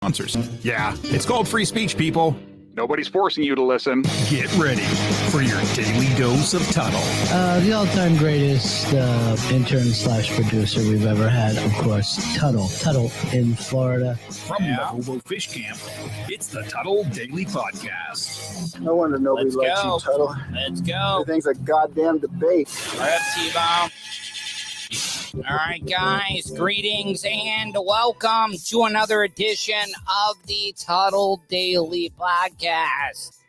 Sponsors. Yeah, it's called free speech, people. Nobody's forcing you to listen. Get ready for your daily dose of Tuddle. The all-time greatest intern/producer we've ever had, of course, Tuddle. Tuddle in Florida. From the Hobo Fish Camp, it's the Tuddle Daily Podcast. No wonder nobody likes you, Tuddle. Let's go. Everything's a goddamn debate. Let's T-Bone. All right, guys, greetings and welcome to another edition of the Tuddle Daily Podcast.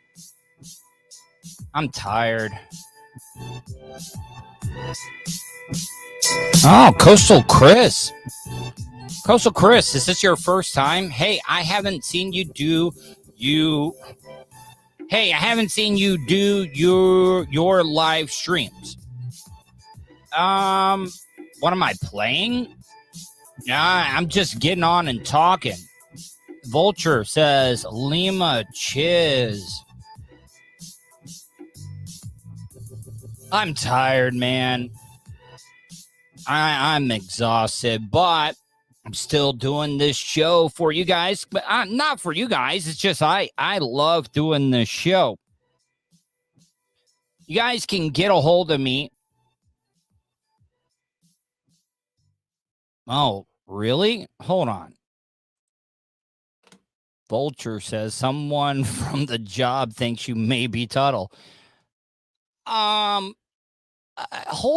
I'm tired. Oh, Coastal Chris. Coastal Chris, is this your first time? Hey, I haven't seen you do your live streams. What am I playing? I'm just getting on and talking. Vulture says Lima Chiz. I'm tired, man. I'm exhausted, but I'm still doing this show for you guys. But not for you guys. It's just I love doing this show. You guys can get a hold of me. Oh, really? Hold on. Vulture says someone from the job thinks you may be Tuddle. Hold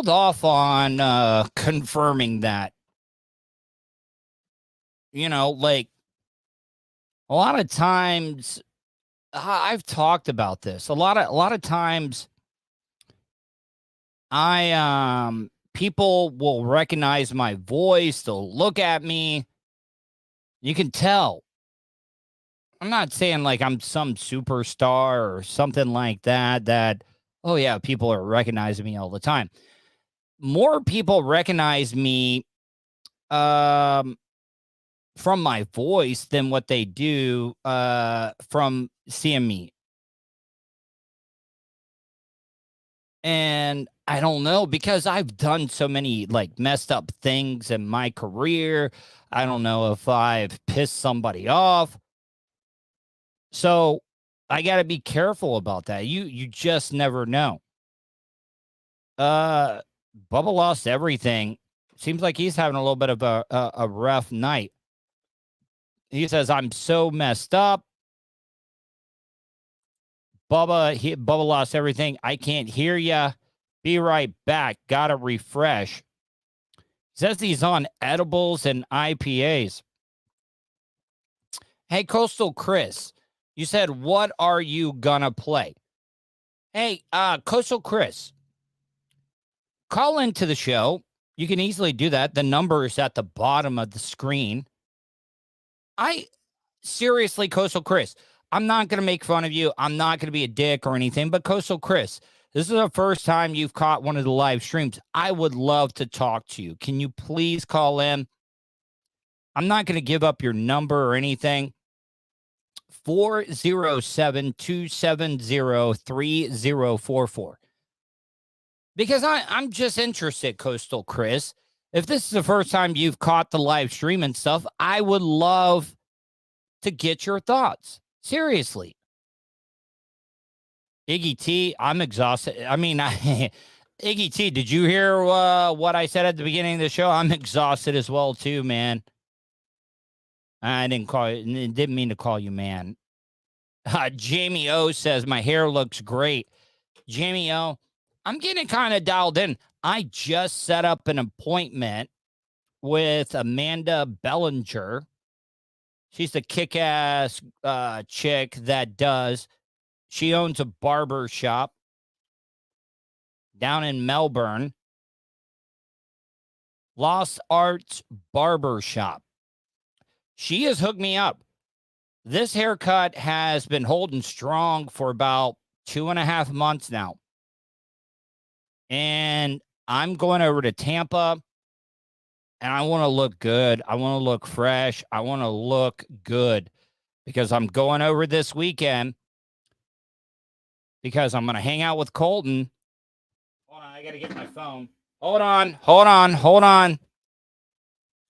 off on confirming that. You know, like a lot of times I've talked about this. A lot of times people will recognize my voice. They'll look at me. You can tell. I'm not saying like I'm some superstar or something like that, oh yeah, people are recognizing me all the time. More people recognize me from my voice than what they do from seeing me. And I don't know, because I've done so many like messed up things in my career. I don't know if I've pissed somebody off. So I got to be careful about that. You just never know. Bubba lost everything. Seems like he's having a little bit of a rough night. He says, I'm so messed up. Bubba lost everything. I can't hear ya. Be right back. Gotta refresh. Says he's on edibles and IPAs. Hey, Coastal Chris, you said, what are you gonna play? Hey, Coastal Chris, call into the show. You can easily do that. The number is at the bottom of the screen. Seriously, Coastal Chris, I'm not going to make fun of you. I'm not going to be a dick or anything, but Coastal Chris, this is the first time you've caught one of the live streams. I would love to talk to you. Can you please call in? I'm not going to give up your number or anything. 407-270-3044. Because I'm just interested, Coastal Chris. If this is the first time you've caught the live stream and stuff, I would love to get your thoughts. Seriously. Iggy T, I'm exhausted. I mean, Iggy T, did you hear what I said at the beginning of the show? I'm exhausted as well, too, man. I didn't mean to call you man. Jamie O says, my hair looks great. Jamie O, I'm getting kind of dialed in. I just set up an appointment with Amanda Bellinger. She's the kick-ass chick that she owns a barber shop down in Melbourne. Lost Arts Barber Shop. She has hooked me up. This haircut has been holding strong for about 2.5 months now. And I'm going over to Tampa. And I want to look good. I want to look fresh. I want to look good because I'm going over this weekend because I'm going to hang out with Colton. Hold on. I got to get my phone. Hold on.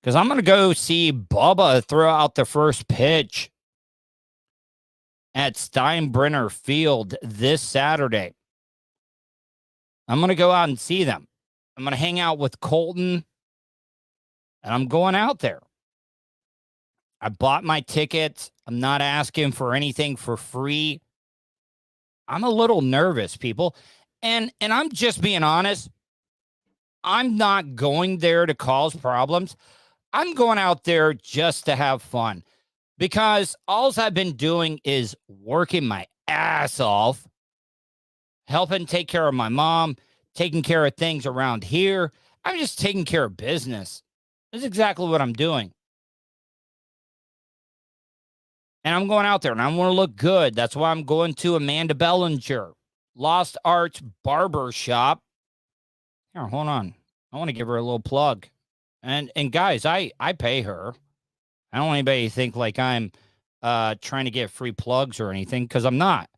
because I'm going to go see Bubba throw out the first pitch at Steinbrenner Field this Saturday. I'm going to go out and see them. I'm going to hang out with Colton, and I'm going out there. I bought my tickets. I'm not asking for anything for free. I'm a little nervous, people. And I'm just being honest. I'm not going there to cause problems. I'm going out there just to have fun, because all I've been doing is working my ass off, helping take care of my mom, taking care of things around here. I'm just taking care of business. That's exactly what I'm doing. And I'm going out there and I want to look good. That's why I'm going to Amanda Bellinger, Lost Arts Barber Shop. Here, hold on. I want to give her a little plug. And guys, I pay her. I don't want anybody to think like I'm trying to get free plugs or anything, because I'm not.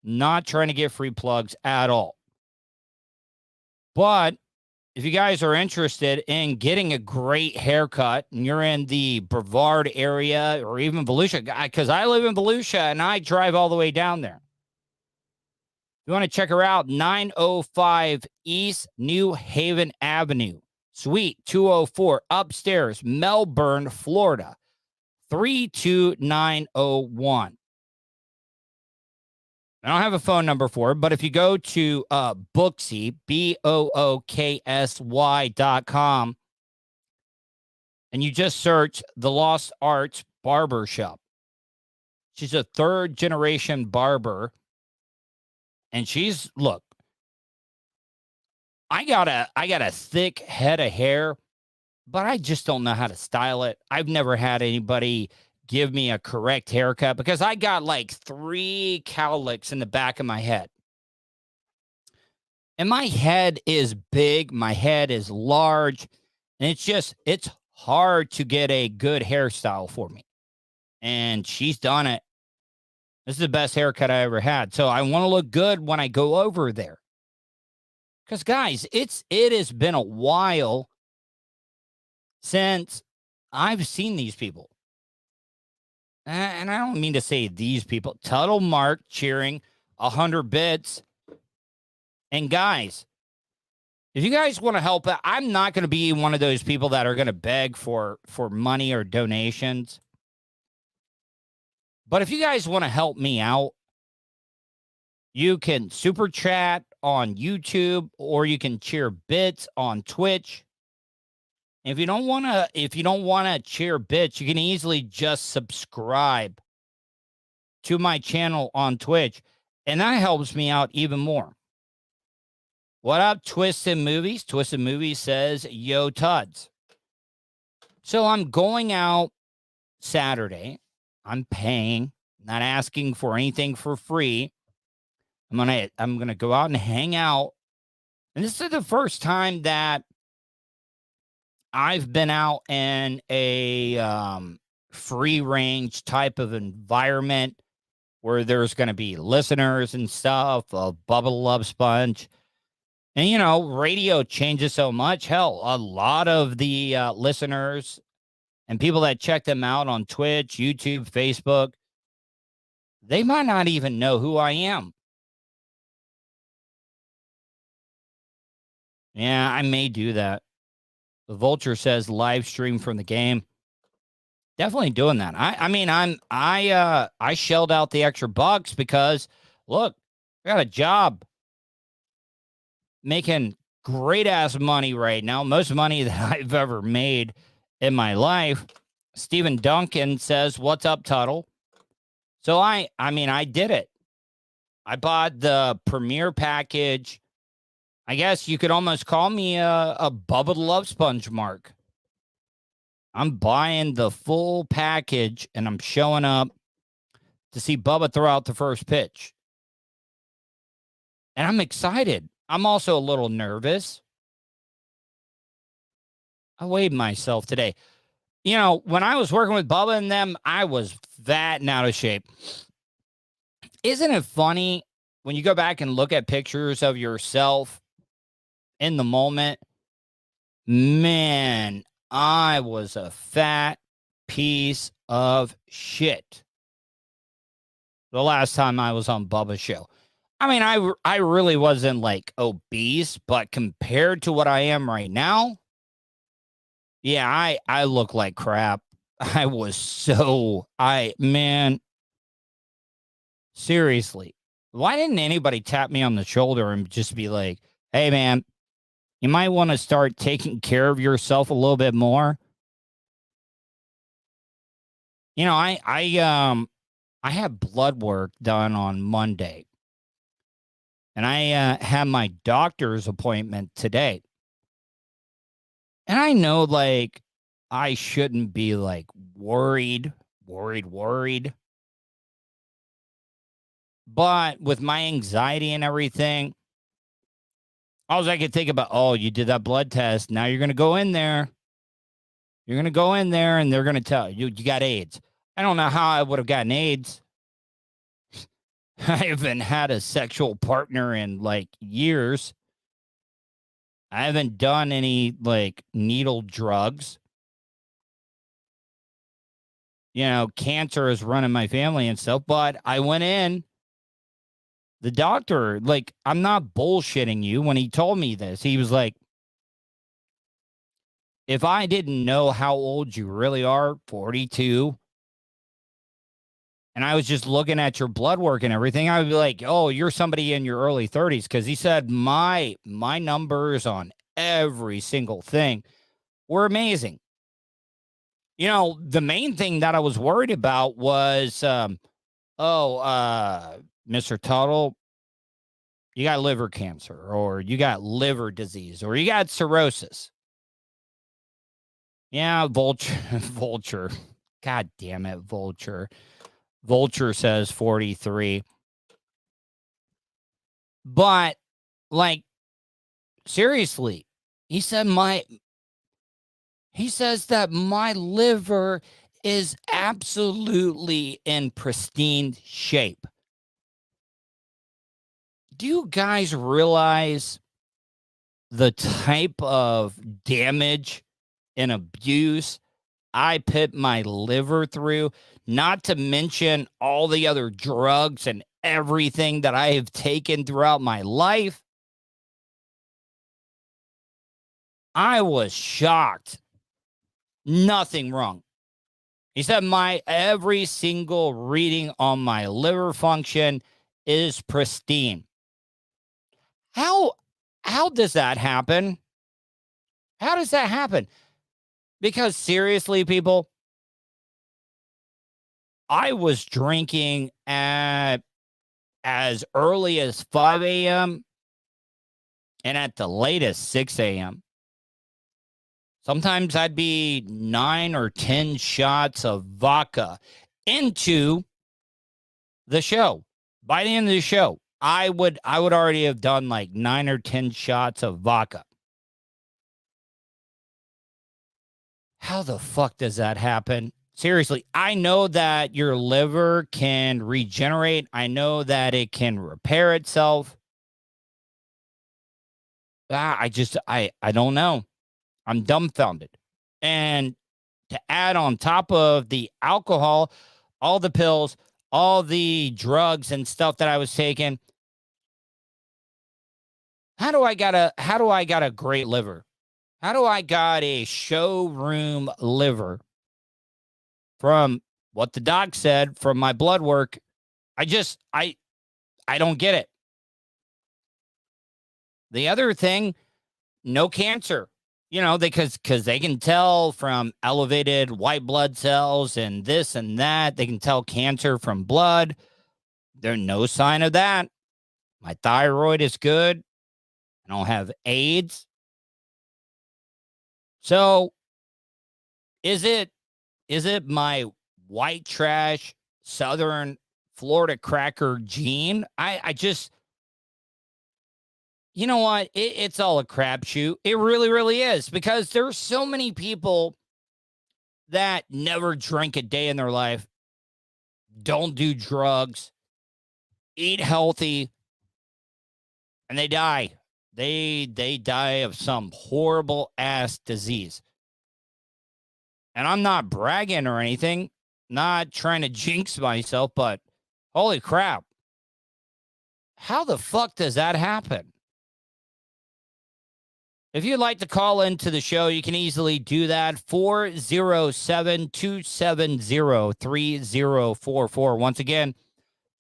Not trying to get free plugs at all. But if you guys are interested in getting a great haircut and you're in the Brevard area or even Volusia, because I live in Volusia and I drive all the way down there. If you want to check her out, 905 East New Haven Avenue, Suite 204, upstairs, Melbourne, Florida, 32901. I don't have a phone number for it, but if you go to Booksy, BOOKSY.com, and you just search the Lost Arts Barber Shop. She's a third-generation barber, and look, I got a thick head of hair, but I just don't know how to style it. I've never had anybody give me a correct haircut because I got like 3 cowlicks in the back of my head. And my head is big, my head is large, and it's hard to get a good hairstyle for me. And she's done it. This is the best haircut I ever had. So I want to look good when I go over there. Because guys, it has been a while since I've seen these people. And I don't mean to say these people. Tuddle Mark cheering 100 bits. And guys, if you guys want to help out, I'm not going to be one of those people that are going to beg for money or donations. But if you guys want to help me out, you can super chat on YouTube or you can cheer bits on Twitch. If you don't want to cheer bits, you can easily just subscribe to my channel on Twitch, and that helps me out even more. What up, Twisted Movies? Twisted Movies says, yo, Tuds. So I'm going out Saturday. I'm paying, not asking for anything for free. I'm gonna go out and hang out. And this is the first time that I've been out in a free range type of environment where there's going to be listeners and stuff, a Bubba the Love Sponge. And, you know, radio changes so much. Hell, a lot of the listeners and people that check them out on Twitch, YouTube, Facebook, they might not even know who I am. Yeah, I may do that. The Vulture says live stream from the game. Definitely doing that. I shelled out the extra bucks because look, I got a job making great ass money right now. Most money that I've ever made in my life. Stephen Duncan says, "What's up, Tuddle?" So I did it. I bought the premiere package. I guess you could almost call me a Bubba the Love Sponge mark. I'm buying the full package, and I'm showing up to see Bubba throw out the first pitch. And I'm excited. I'm also a little nervous. I weighed myself today. You know, when I was working with Bubba and them, I was fat and out of shape. Isn't it funny when you go back and look at pictures of yourself in the moment? Man, I was a fat piece of shit the last time I was on Bubba's show. I mean, I really wasn't like obese, but compared to what I am right now, yeah, I look like crap. I was man, seriously, why didn't anybody tap me on the shoulder and just be like, hey, man, you might want to start taking care of yourself a little bit more? You know, I had blood work done on Monday, and I had my doctor's appointment today. And I know, like, I shouldn't be, like, worried. But with my anxiety and everything, all I could think about, oh, you did that blood test. Now you're going to go in there. You're going to go in there, and they're going to tell you, you got AIDS. I don't know how I would have gotten AIDS. I haven't had a sexual partner in, like, years. I haven't done any, like, needle drugs. You know, cancer is running my family and stuff, but I went in. The doctor, like, I'm not bullshitting you. When he told me this, he was like, if I didn't know how old you really are, 42, and I was just looking at your blood work and everything, I would be like, oh, you're somebody in your early 30s. Because he said my numbers on every single thing were amazing. You know, the main thing that I was worried about was, Mr. Tuddle, you got liver cancer, or you got liver disease, or you got cirrhosis. Yeah, Vulture. God damn it, Vulture. Vulture says 43. But, like, seriously, he says that my liver is absolutely in pristine shape. Do you guys realize the type of damage and abuse I put my liver through, not to mention all the other drugs and everything that I have taken throughout my life? I was shocked. Nothing wrong. He said my every single reading on my liver function is pristine. How does that happen? How does that happen? Because seriously, people, I was drinking at as early as 5 a.m. and at the latest 6 a.m. Sometimes I'd be 9 or 10 shots of vodka into the show. By the end of the show, I would already have done like 9 or 10 shots of vodka. How the fuck does that happen? Seriously, I know that your liver can regenerate. I know that it can repair itself. I don't know. I'm dumbfounded. And to add on top of the alcohol, all the pills, all the drugs and stuff that I was taking, how do I got a great liver? How do I got a showroom liver? From what the doc said, from my blood work, I don't get it. The other thing, no cancer. You know, because they can tell from elevated white blood cells and this and that. They can tell cancer from blood. There's no sign of that. My thyroid is good. I don't have AIDS. So is it my white trash Southern Florida cracker gene? I just, you know what? It's all a crapshoot. It really, really is, because there's so many people that never drink a day in their life, don't do drugs, eat healthy, and they die. They die of some horrible ass disease. And I'm not bragging or anything, not trying to jinx myself, but holy crap. How the fuck does that happen? If you'd like to call into the show, you can easily do that. 407-270-3044. Once again,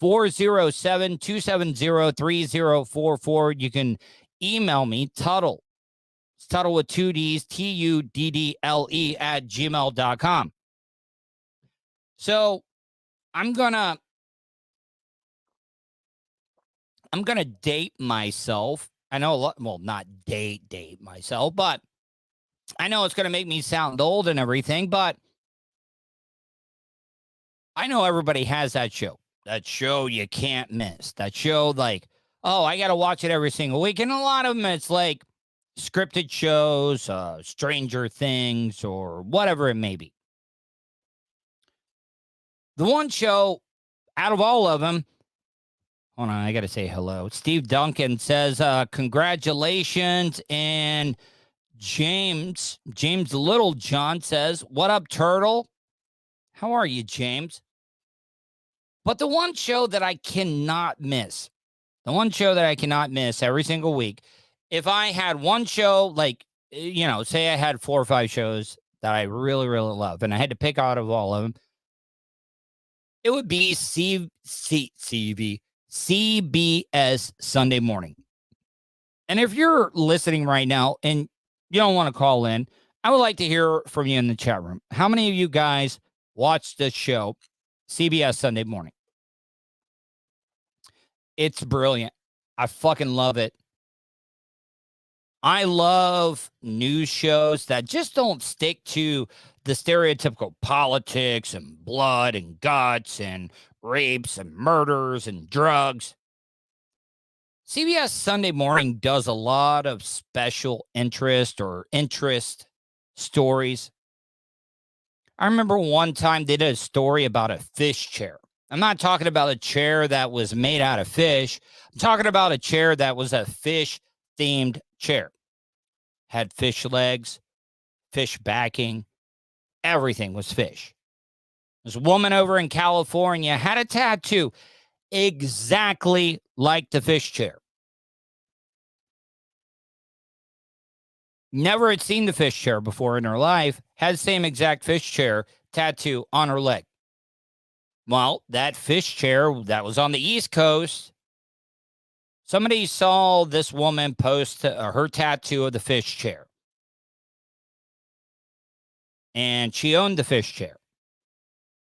407-270-3044. You can email me, Tuddle. It's Tuddle with two D's, Tuddle at gmail.com. So I'm gonna date myself. I know a lot, well, not date myself, but I know it's going to make me sound old and everything, but I know everybody has that show you can't miss, that show like, oh, I got to watch it every single week. And a lot of them, it's like scripted shows, Stranger Things, or whatever it may be. The one show out of all of them, hold on, I got to say hello. Steve Duncan says, congratulations. And James Littlejohn says, what up, Turtle? How are you, James? But the one show that I cannot miss every single week, if I had one show, like, say I had 4 or 5 shows that I really, really love, and I had to pick out of all of them, it would be CBS Sunday Morning. And if you're listening right now and you don't want to call in, I would like to hear from you in the chat room. How many of you guys watch this show, CBS Sunday Morning? It's brilliant. I fucking love it. I love news shows that just don't stick to the stereotypical politics and blood and guts and rapes and murders and drugs. CBS Sunday Morning does a lot of special interest stories. I remember one time they did a story about a fish chair. I'm not talking about a chair that was made out of fish. I'm talking about a chair that was a fish-themed chair. Had fish legs, fish backing, everything was fish. This woman over in California had a tattoo exactly like the fish chair. Never had seen the fish chair before in her life, had the same exact fish chair tattoo on her leg. Well, that fish chair that was on the East Coast, somebody saw this woman post her tattoo of the fish chair. And she owned the fish chair.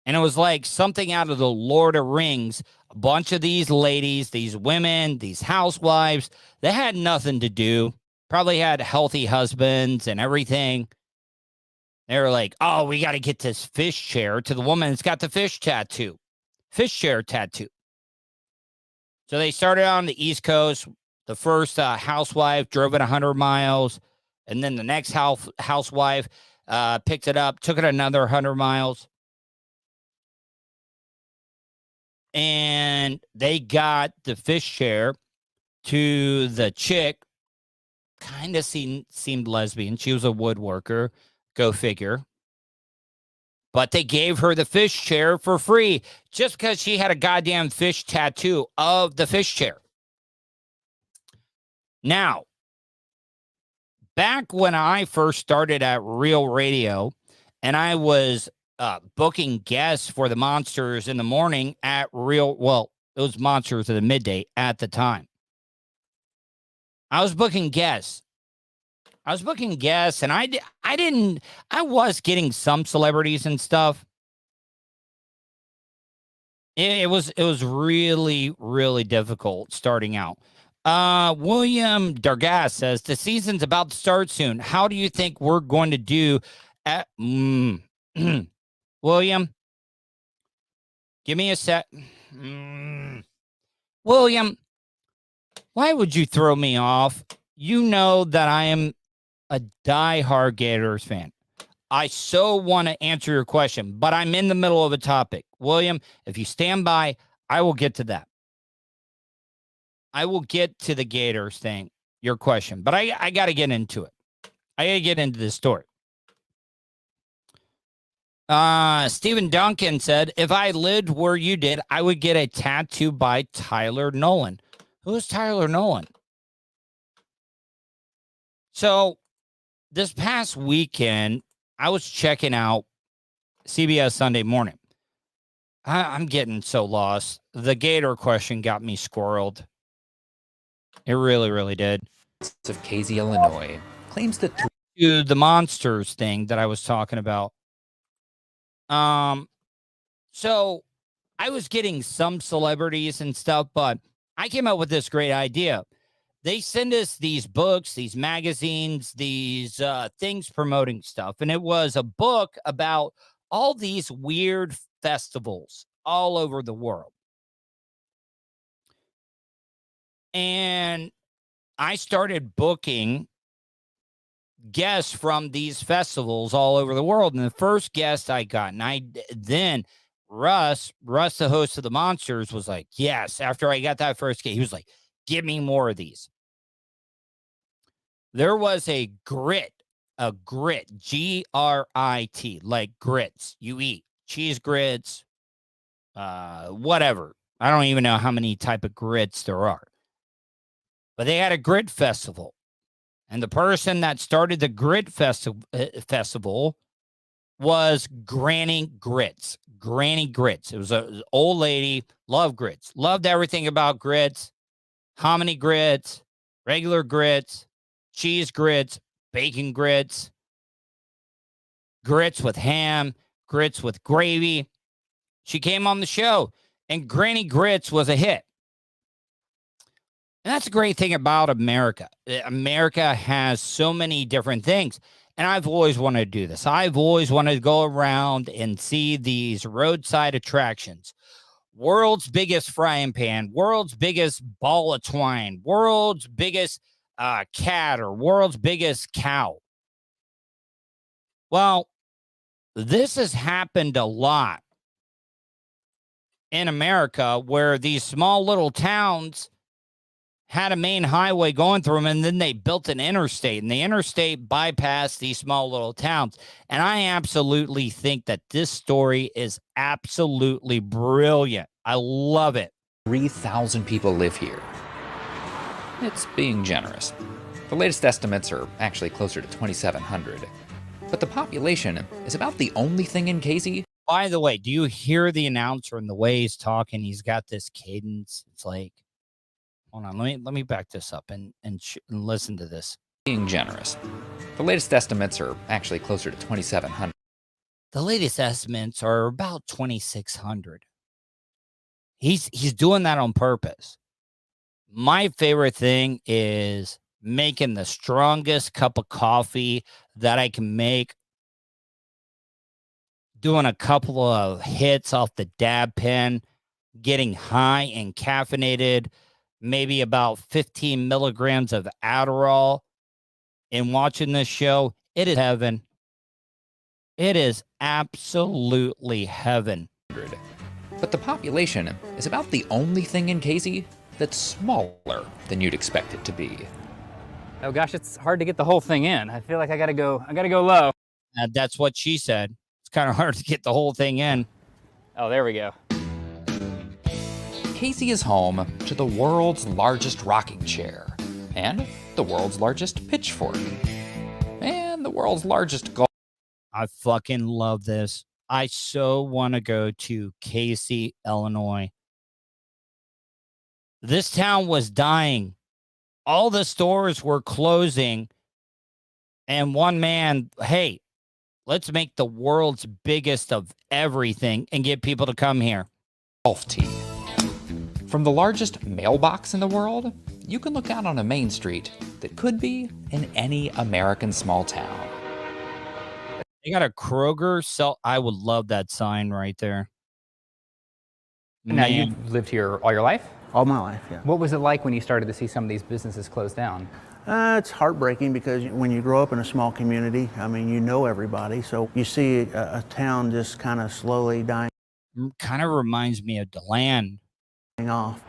And it was like something out of the Lord of the Rings. A bunch of these ladies, these women, these housewives, they had nothing to do. Probably had healthy husbands and everything. They were like, oh, we got to get this fish chair to the woman that's got the fish chair tattoo. So they started on the East Coast. The first housewife drove it 100 miles. And then the next housewife picked it up, took it another 100 miles. And they got the fish chair to the chick. Kind of seemed lesbian. She was a woodworker. Go figure. But they gave her the fish chair for free just because she had a goddamn fish tattoo of the fish chair. Now, back when I first started at Real Radio and I was booking guests for the Monsters in the Morning at it was Monsters in the Midday at the time. I was booking guests. And I was getting some celebrities and stuff. It was really, really difficult starting out. William Dargas says, the season's about to start soon. How do you think we're going to do at William? Give me a sec. William, why would you throw me off? You know that I am a diehard Gators fan. I so want to answer your question, but I'm in the middle of a topic. William, if you stand by, I will get to that. I will get to the Gators thing, your question, but I got to get into it. I got to get into this story. Stephen Duncan said, if I lived where you did, I would get a tattoo by Tyler Nolan. Who's Tyler Nolan? So this past weekend, I was checking out CBS Sunday Morning. I'm getting so lost. The Gator question got me squirreled. It really, really did. Of Casey, Illinois, claims that the monsters thing that I was talking about. So I was getting some celebrities and stuff, but I came up with this great idea. They send us these books, these magazines, these things promoting stuff. And it was a book about all these weird festivals all over the world. And I started booking guests from these festivals all over the world. And the first guest I got, and then Russ, the host of the Monsters, was like, yes, after I got that first guest, he was like, give me more of these. There was a grit, G-R-I-T, like grits. You eat cheese grits, whatever. I don't even know how many type of grits there are. But they had a grit festival. And the person that started the grit festival was Granny Grits. Granny Grits. It was an old lady, loved grits. Loved everything about grits. Hominy grits, regular grits, cheese grits, bacon grits, grits with ham, grits with gravy. She came on the show, and Granny Grits was a hit. And that's a great thing about America. America has so many different things. And I've always wanted to do this. I've always wanted to go around and see these roadside attractions. World's biggest frying pan, world's biggest ball of twine, world's biggest cat, or world's biggest cow. Well, this has happened a lot in America, where these small little towns had a main highway going through them, and then they built an interstate, and the interstate bypassed these small little towns. And I absolutely think that this story is absolutely brilliant. I love it. 3,000 people live here. It's being generous. The latest estimates are actually closer to 2,700. But the population is about the only thing in Casey. By the way, do you hear the announcer and the way he's talking? He's got this cadence. It's like, hold on, let me back this up and listen to this. Being generous. The latest estimates are actually closer to 2,700. The latest estimates are about 2,600. He's doing that on purpose. My favorite thing is making the strongest cup of coffee that I can make, doing a couple of hits off the dab pen, getting high and caffeinated, maybe about 15 milligrams of Adderall, and watching this show. It is heaven. It is absolutely heaven. But the population is about the only thing in Casey that's smaller than you'd expect it to be. Oh gosh, it's hard to get the whole thing in. I feel like I gotta go low. That's what she said. It's kind of hard to get the whole thing in. Oh, there we go. Casey is home to the world's largest rocking chair, and the world's largest pitchfork, and the world's largest golf. I fucking love this. I so want to go to Casey, Illinois. This town was dying. All the stores were closing. And one man, hey, let's make the world's biggest of everything and get people to come here. Golf team. From the largest mailbox in the world, you can look out on a main street that could be in any American small town. They got a Kroger sell. I would love that sign right there. Now, you lived here all your life? All my life, yeah. What was it like when you started to see some of these businesses close down? It's heartbreaking because when you grow up in a small community, I mean, you know everybody, so you see a town just kind of slowly dying Kind of reminds me of DeLand. off.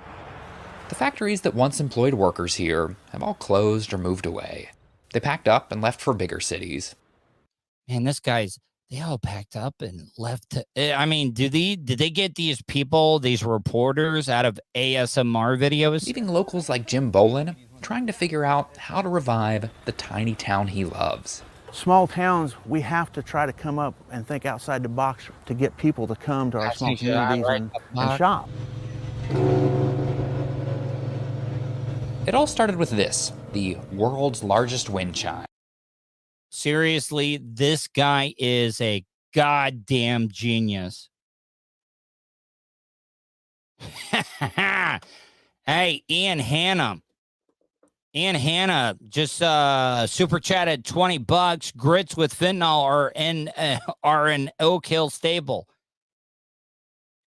The factories that once employed workers here have all closed or moved away. They packed up and left for bigger cities. Man, this They all packed up and left. I mean, did they get these people, these reporters out of ASMR videos? Leaving locals like Jim Bolin trying to figure out how to revive the tiny town he loves. Small towns, we have to try to come up and think outside the box to get people to come to our small communities and shop. It all started with this, the world's largest wind chime. Seriously, this guy is a goddamn genius. Hey, Ian Hanna. Ian Hanna just super chatted $20. Grits with fentanyl are in Oak Hill Stable.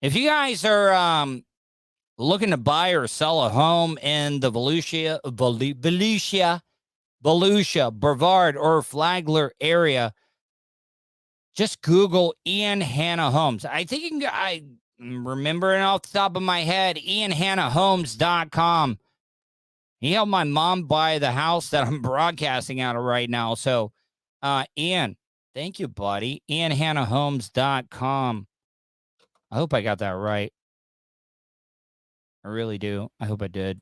If you guys are looking to buy or sell a home in the Volusia, Brevard, or Flagler area, just Google Ian Hanna Homes. I think I remember it off the top of my head, IanHannaHomes.com. He helped my mom buy the house that I'm broadcasting out of right now. So, Ian, thank you, buddy. IanHannaHomes.com. I hope I got that right. I really do. I hope I did.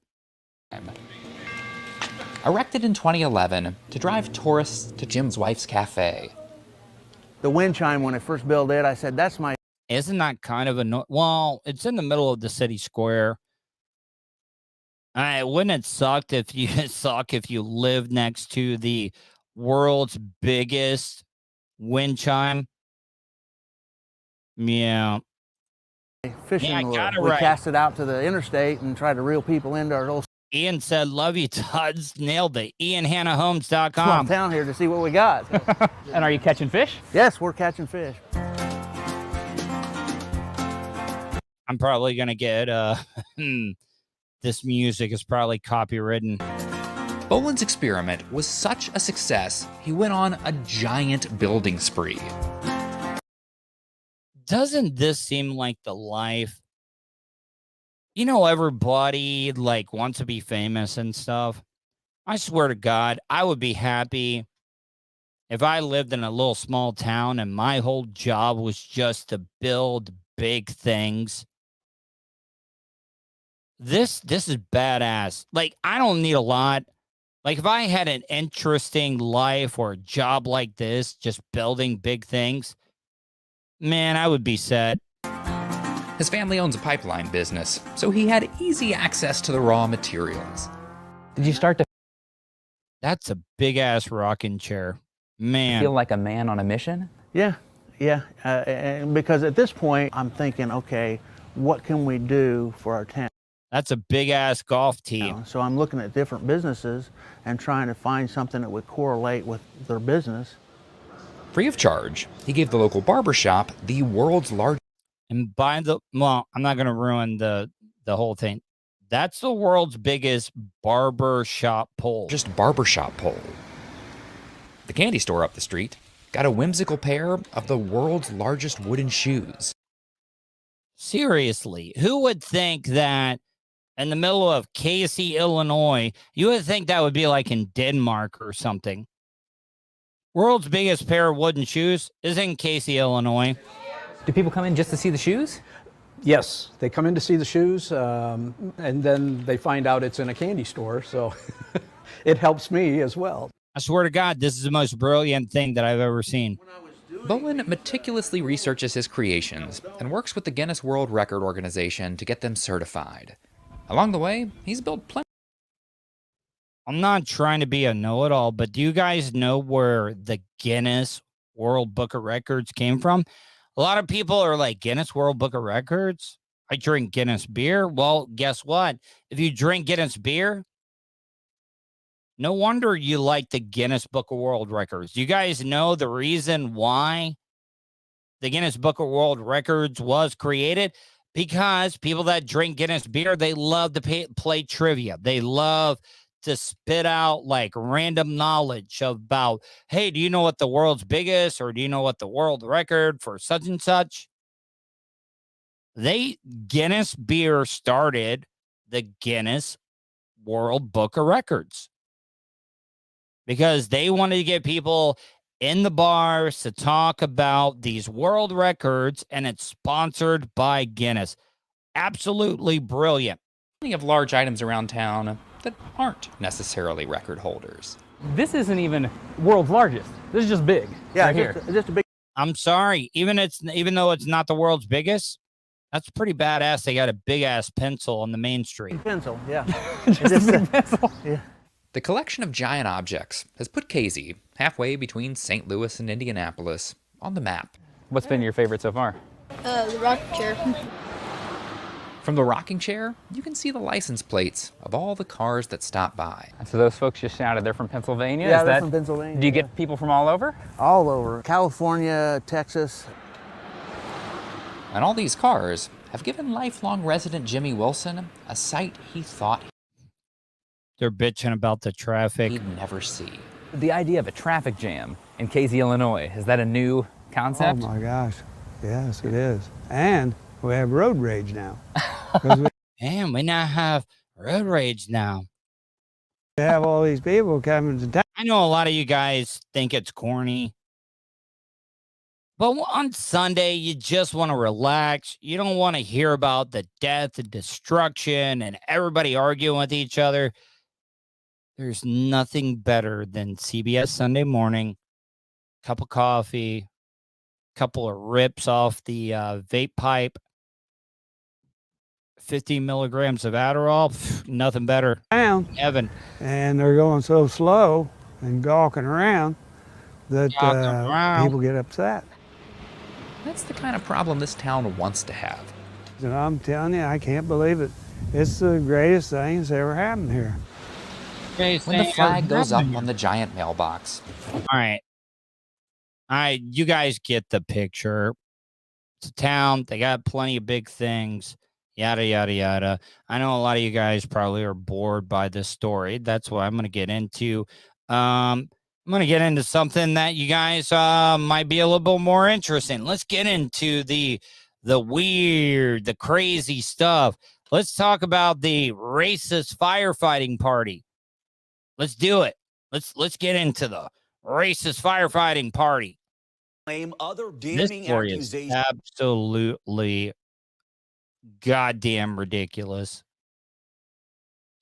Erected in 2011 to drive tourists to Jim's wife's cafe. The wind chime, when I first built it, I said, that's my... Isn't that kind of well, it's in the middle of the city square. Wouldn't it suck if you lived next to the world's biggest wind chime? Yeah. Fishing lure. We cast it out to the interstate and try to reel people into our little... Ian said, love you, Tuds. Nailed it. IanHannaHomes.com. Come down here to see what we got. And are you catching fish? Yes, we're catching fish. I'm probably going to get... This music is probably copywritten. Bolin's experiment was such a success, he went on a giant building spree. Doesn't this seem like the life? You know, everybody wants to be famous and stuff. I swear to God, I would be happy if I lived in a little small town and my whole job was just to build big things. This is badass. I don't need a lot. If I had an interesting life or a job like this, just building big things, man, I would be set. His family owns a pipeline business, so he had easy access to the raw materials. Did you start to That's a big-ass rocking chair. Man. feel like a man on a mission? Yeah. And because at this point, I'm thinking, okay, what can we do for our town? That's a big-ass golf tee. So I'm looking at different businesses and trying to find something that would correlate with their business. Free of charge, he gave the local barbershop the world's largest... And I'm not going to ruin the whole thing. That's the world's biggest barbershop pole. Just barbershop pole. The candy store up the street got a whimsical pair of the world's largest wooden shoes. Seriously, who would think that in the middle of Casey, Illinois, you would think that would be in Denmark or something? World's biggest pair of wooden shoes is in Casey, Illinois. Do people come in just to see the shoes? Yes, they come in to see the shoes, and then they find out it's in a candy store, so it helps me as well. I swear to God, this is the most brilliant thing that I've ever seen. Bolin meticulously researches his creations and works with the Guinness World Record organization to get them certified. Along the way, he's built plenty. I'm not trying to be a know-it-all, but do you guys know where the Guinness World Book of Records came from? A lot of people are like, Guinness World Book of Records? I drink Guinness beer. Well, guess what? If you drink Guinness beer, no wonder you like the Guinness Book of World Records. Do you guys know the reason why the Guinness Book of World Records was created? Because people that drink Guinness beer, they love to play trivia. They love to spit out random knowledge about, hey, do you know what the world's biggest, or do you know what the world record for such and such? Guinness beer started the Guinness World Book of Records because they wanted to get people in the bars to talk about these world records, and it's sponsored by Guinness. Absolutely brilliant. Plenty of large items around town that aren't necessarily record holders. This isn't even world's largest. This is just big. Yeah, right here. just a big. I'm sorry, even though it's not the world's biggest, that's pretty badass. They got a big ass pencil on the main street. Pencil, yeah. Just a big pencil. Yeah. The collection of giant objects has put Casey halfway between St. Louis and Indianapolis on the map. What's been your favorite so far? The rocking chair. From the rocking chair, you can see the license plates of all the cars that stop by. So those folks just shouted they're from Pennsylvania? Yeah, Is they're that, from Pennsylvania. Do you get people from all over? All over. California, Texas. And all these cars have given lifelong resident Jimmy Wilson a sight he thought They're bitching about the traffic. he'd never see. The idea of a traffic jam in Casey, Illinois, is that a new concept? Oh my gosh, yes it is. And we have road rage now. Man, we now have road rage now. We have all these people coming to town. I know a lot of you guys think it's corny, but on Sunday, you just want to relax. You don't want to hear about the death and destruction and everybody arguing with each other. There's nothing better than CBS Sunday Morning, cup of coffee, couple of rips off the vape pipe, 50 milligrams of Adderall, nothing better. Evan. And they're going so slow and gawking around that people get upset. That's the kind of problem this town wants to have. And I'm telling you, I can't believe it. It's the greatest thing that's ever happened here. When the flag goes up on the giant mailbox. All right, you guys get the picture. It's a town. They got plenty of big things. Yada, yada, yada. I know a lot of you guys probably are bored by this story. That's what I'm going to get into. I'm going to get into something that you guys might be a little bit more interesting. Let's get into the weird, the crazy stuff. Let's talk about the racist firefighting party. Let's do it. Let's get into the racist firefighting party. Claim other This damning story is accusations. absolutely goddamn ridiculous.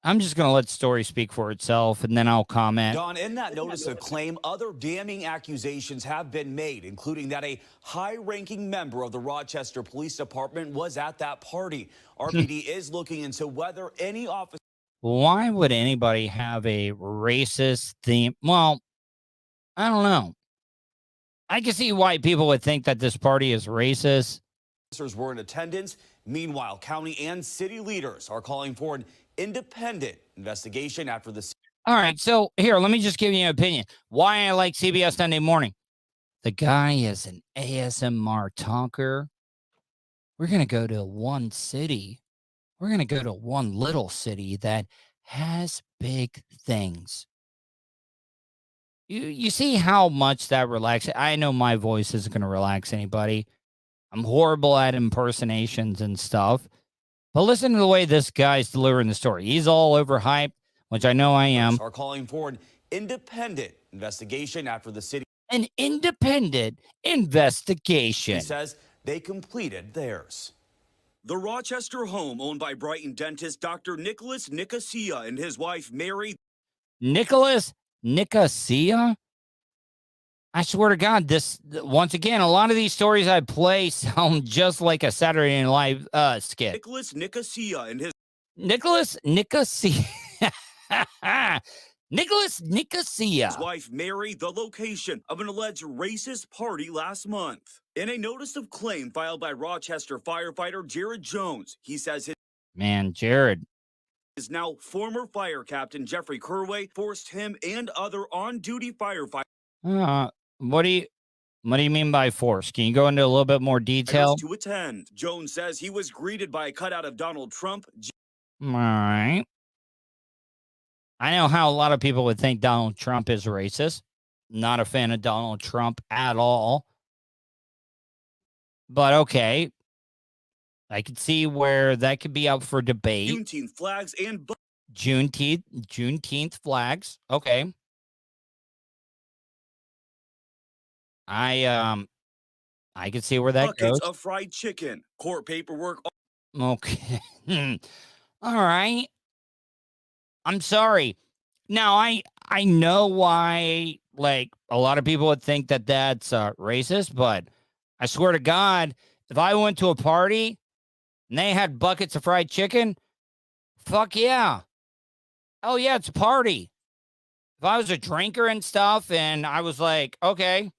I'm just going to let the story speak for itself, and then I'll comment. Don, in that notice of claim, other damning accusations have been made, including that a high-ranking member of the Rochester Police Department was at that party. RPD is looking into whether any officer... Why would anybody have a racist theme? Well, I don't know. I can see why people would think that this party is racist. Officers were in attendance. Meanwhile, county and city leaders are calling for an independent investigation after the... All right, so here, let me just give you an opinion. Why I like CBS Sunday Morning. The guy is an ASMR talker. We're going to go to one city. We're going to go to one little city that has big things. You see how much that relaxes? I know my voice isn't going to relax anybody. I'm horrible at impersonations and stuff. But listen to the way this guy's delivering the story. He's all overhyped, which I know I am. Are calling for an independent investigation after the city... An independent investigation. He says they completed theirs. The Rochester home owned by Brighton dentist Dr. Nicholas Nicosia and his wife Mary. Nicholas Nicosia? I swear to God, this, once again, a lot of these stories I play sound just like a Saturday Night Live skit. Nicholas Nicosia and his... Nicholas Nicosia. Nicholas Nicosia. His wife Mary the location of an alleged racist party last month. In a notice of claim filed by Rochester firefighter Jared Jones, he says Man, Jared. his now former fire captain Jeffrey Kerway forced him and other on-duty firefighters What do you mean by force? Can you go into a little bit more detail? to attend. Jones says he was greeted by a cutout of Donald Trump. All right. I know how a lot of people would think Donald Trump is racist. Not a fan of Donald Trump at all. But okay. I could see where that could be up for debate. Juneteenth flags and Juneteenth flags. Okay. I can see where that Buckets goes. of fried chicken. Court paperwork. Okay. All right. I'm sorry. Now I know why like a lot of people would think that that's racist, but I swear to God, if I went to a party and they had buckets of fried chicken, fuck yeah. Oh yeah, it's a party. If I was a drinker and stuff and I was like, okay,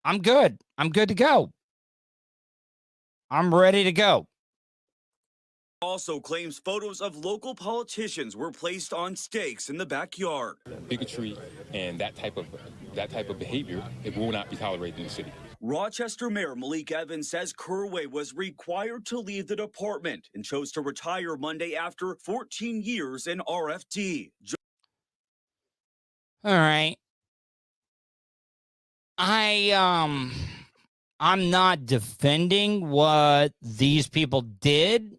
I'm good. I'm good to go. I'm ready to go. Also claims photos of local politicians were placed on stakes in the backyard. Bigotry and that type of behavior, it will not be tolerated in the city. Rochester Mayor Malik Evans says Kerway was required to leave the department and chose to retire Monday after 14 years in RFD. All right. I'm not defending what these people did.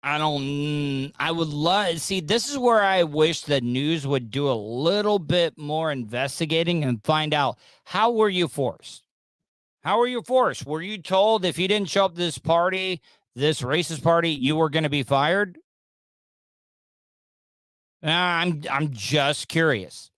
I would love, see, this is where I wish the news would do a little bit more investigating and find out, how were you forced? How were you forced? Were you told if you didn't show up to this party, this racist party, you were going to be fired? I'm just curious.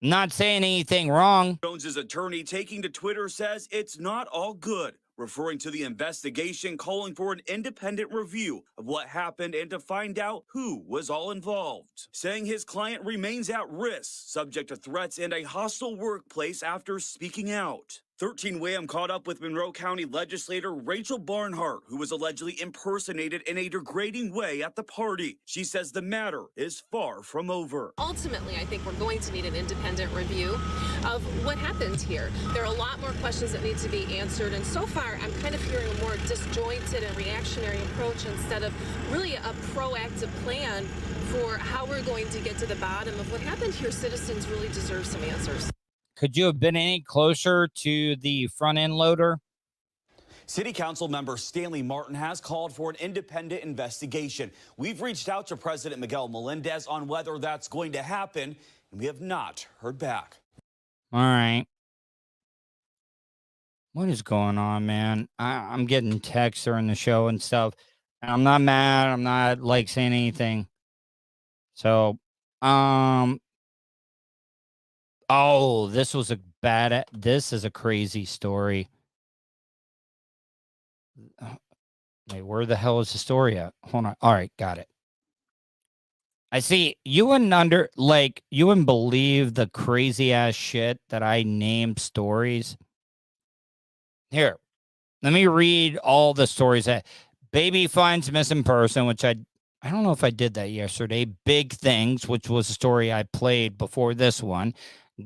Not saying anything wrong. Jones's attorney taking to Twitter says it's not all good, referring to the investigation, calling for an independent review of what happened and to find out who was all involved, saying his client remains at risk, subject to threats and a hostile workplace after speaking out. 13 Wham caught up with Monroe County legislator Rachel Barnhart, who was allegedly impersonated in a degrading way at the party. She says the matter is far from over. Ultimately, I think we're going to need an independent review of what happened here. There are a lot more questions that need to be answered, and so far I'm kind of hearing a more disjointed and reactionary approach instead of really a proactive plan for how we're going to get to the bottom of what happened here. Citizens really deserve some answers. Could you have been any closer to the front end loader? City Council member Stanley Martin has called for an independent investigation. We've reached out to President Miguel Melendez on whether that's going to happen, and we have not heard back. All right. What is going on, man? I'm getting texts during the show and stuff. And I'm not mad. I'm not like saying anything. So, oh, this is a crazy story. Wait, where the hell is the story at? Hold on. All right, got it. I see you wouldn't believe the crazy ass shit that I named stories. Here, let me read all the stories. That baby finds missing person, which I don't know if I did that yesterday. Big things, which was a story I played before this one.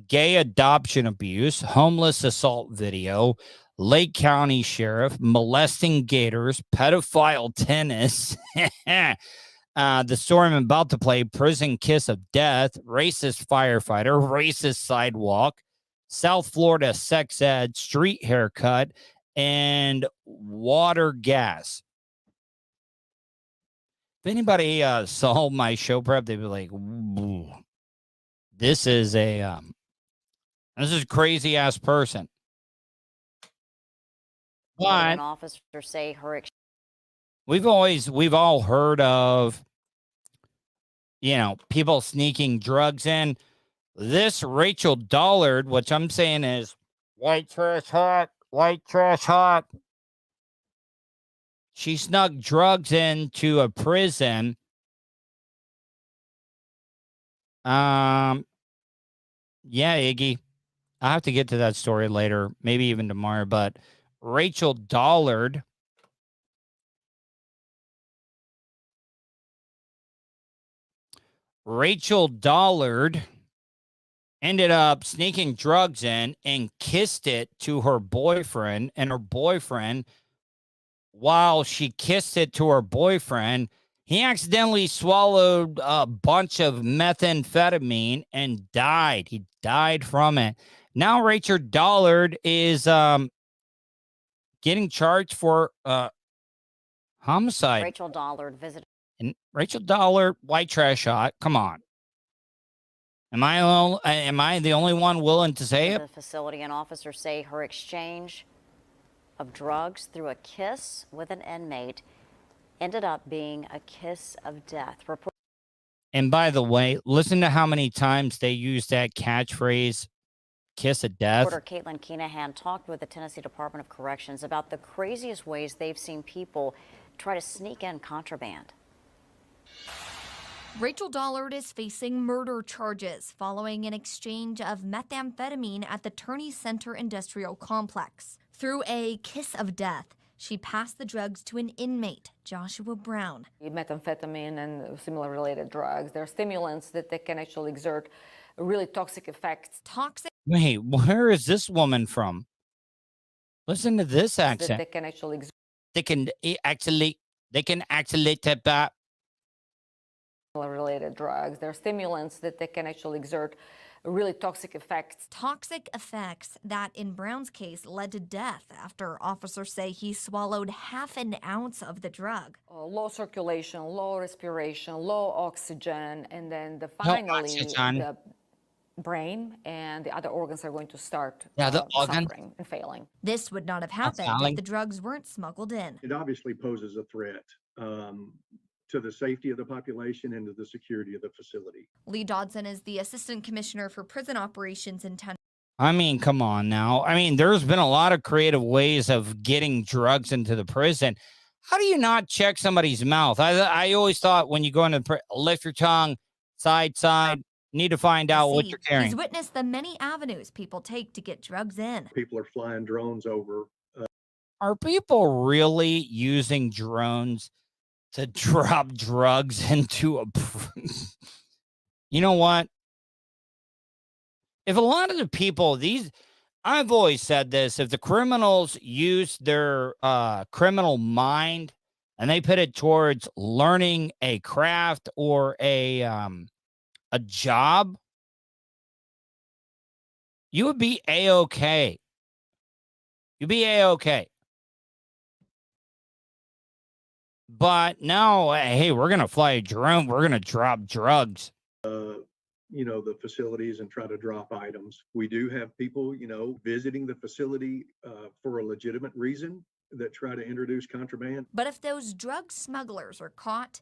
Gay adoption abuse, homeless assault video, Lake County sheriff, molesting gators, pedophile tennis. The story I'm about to play, prison kiss of death, racist firefighter, racist sidewalk, South Florida sex ed, street haircut, and water gas. If anybody saw my show prep, they'd be like, "Ooh, this is a crazy ass person." But an officer say her we've all heard of, people sneaking drugs in. This Rachel Dollard, which I'm saying is white trash hot. She snuck drugs into a prison. Yeah, Iggy. I'll have to get to that story later, maybe even tomorrow, but Rachel Dollard ended up sneaking drugs in and kissed it to her boyfriend, and her boyfriend, while she kissed it to her boyfriend, he accidentally swallowed a bunch of methamphetamine and died. He died from it. Now Rachel Dollard is getting charged for homicide. Rachel Dollard visited. And Rachel Dollar, white trash hot. Come on. Am I the only one willing to say it? The facility and officers say her exchange of drugs through a kiss with an inmate ended up being a kiss of death. And by the way, listen to how many times they use that catchphrase, kiss of death. Reporter Caitlin Keenahan talked with the Tennessee Department of Corrections about the craziest ways they've seen people try to sneak in contraband. Rachel Dollard is facing murder charges following an exchange of methamphetamine at the Turney Center Industrial Complex. Through a kiss of death, she passed the drugs to an inmate, Joshua Brown. Methamphetamine and similar related drugs, they're stimulants that they can actually exert really toxic effects. Wait, where is this woman from? Listen to this accent. They can actually tap that. Related drugs, they're stimulants that they can actually exert really toxic effects. Toxic effects that, in Brown's case, led to death after officers say he swallowed half an ounce of the drug. Low circulation, low respiration, low oxygen, and then finally the brain and the other organs are going to start suffering and failing. This would not have happened if the drugs weren't smuggled in. It obviously poses a threat to the safety of the population and to the security of the facility. Lee Dodson is the Assistant Commissioner for Prison Operations in Tennessee. I mean, come on now. I mean, there's been a lot of creative ways of getting drugs into the prison. How do you not check somebody's mouth? I always thought when you go into lift your tongue, side, need to find out what you're carrying. He's witnessed the many avenues people take to get drugs in. People are flying drones over. Are people really using drones to drop drugs into a... You know what? If a lot of the people, I've always said this, if the criminals use their criminal mind and they put it towards learning a craft or a job, you would be A-okay. You'd be A-okay. But no, hey, we're going to fly a drone. We're going to drop drugs. The facilities and try to drop items. We do have people, visiting the facility for a legitimate reason that try to introduce contraband. But if those drug smugglers are caught,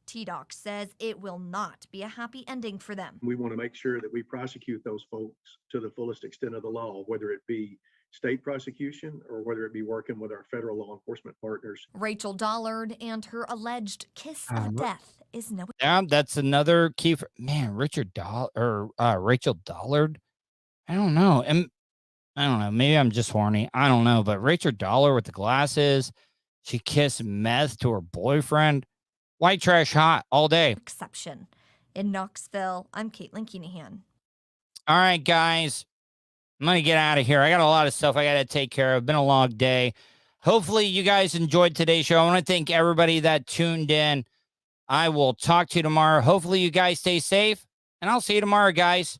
TDOC says it will not be a happy ending for them. We want to make sure that we prosecute those folks to the fullest extent of the law, whether it be state prosecution or whether it be working with our federal law enforcement partners. Rachel Dollard and her alleged kiss of death is no. Yeah, that's another key for Rachel Dollard. I don't know. I don't know. Maybe I'm just horny. I don't know. But Rachel Dollard with the glasses, she kissed meth to her boyfriend. White trash hot all day. Exception. In Knoxville, I'm Caitlin Keenahan. All right, guys. I'm going to get out of here. I got a lot of stuff I got to take care of. Been a long day. Hopefully you guys enjoyed today's show. I want to thank everybody that tuned in. I will talk to you tomorrow. Hopefully you guys stay safe, and I'll see you tomorrow, guys.